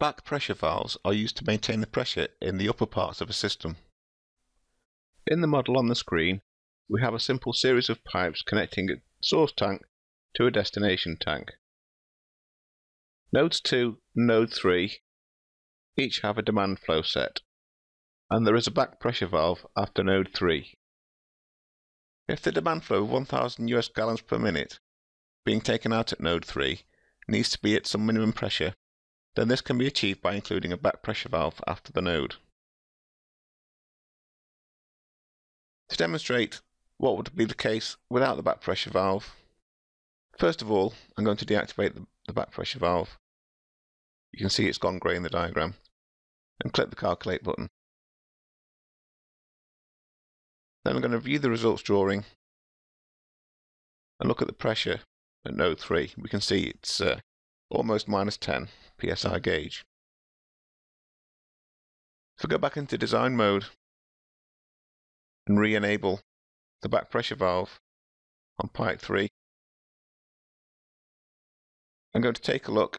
Back pressure valves are used to maintain the pressure in the upper parts of a system. In the model on the screen, we have a simple series of pipes connecting a source tank to a destination tank. Nodes 2 and node 3 each have a demand flow set, and there is a back pressure valve after node 3. If the demand flow of 1000 US gallons per minute being taken out at node 3 needs to be at some minimum pressure, then this can be achieved by including a back pressure valve after the node. To demonstrate what would be the case without the back pressure valve, first of all I'm going to deactivate the back pressure valve. You can see it's gone grey in the diagram, and click the calculate button. Then I'm going to view the results drawing and look at the pressure at node 3. We can see it's almost minus 10 psi gauge. If we go back into design mode and re-enable the back pressure valve on pipe 3, I'm going to take a look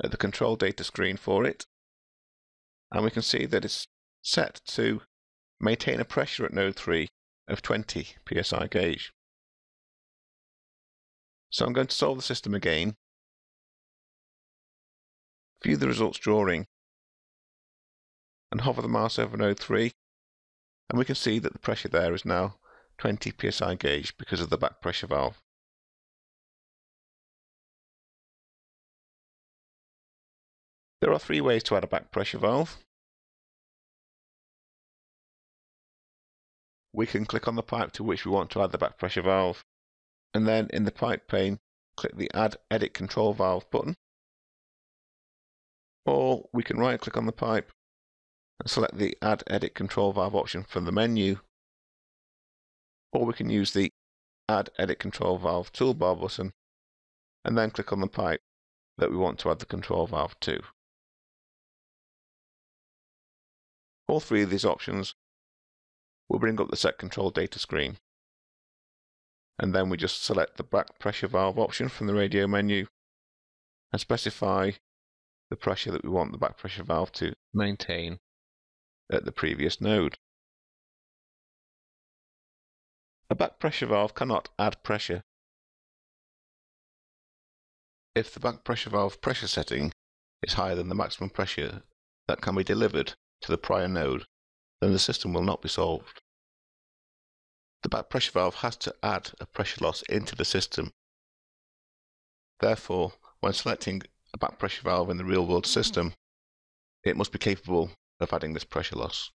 at the control data screen for it, and we can see that it's set to maintain a pressure at node 3 of 20 psi gauge. So I'm going to solve the system again, view the results drawing, and hover the mouse over node 3, and we can see that the pressure there is now 20 psi gauge because of the back pressure valve. There are 3 ways to add a back pressure valve. We can click on the pipe to which we want to add the back pressure valve, and then in the pipe pane click the Add Edit Control Valve button, or we can right click on the pipe and select the Add Edit Control Valve option from the menu, or we can use the Add Edit Control Valve toolbar button and then click on the pipe that we want to add the control valve to. All 3 of these options will bring up the set control data screen, and then we just select the back pressure valve option from the radio menu and specify the pressure that we want the back pressure valve to maintain at the previous node. A back pressure valve cannot add pressure. If the back pressure valve pressure setting is higher than the maximum pressure that can be delivered to the prior node, then the system will not be solved. The back pressure valve has to add a pressure loss into the system. Therefore, when selecting a back pressure valve in the real-world system, it must be capable of adding this pressure loss.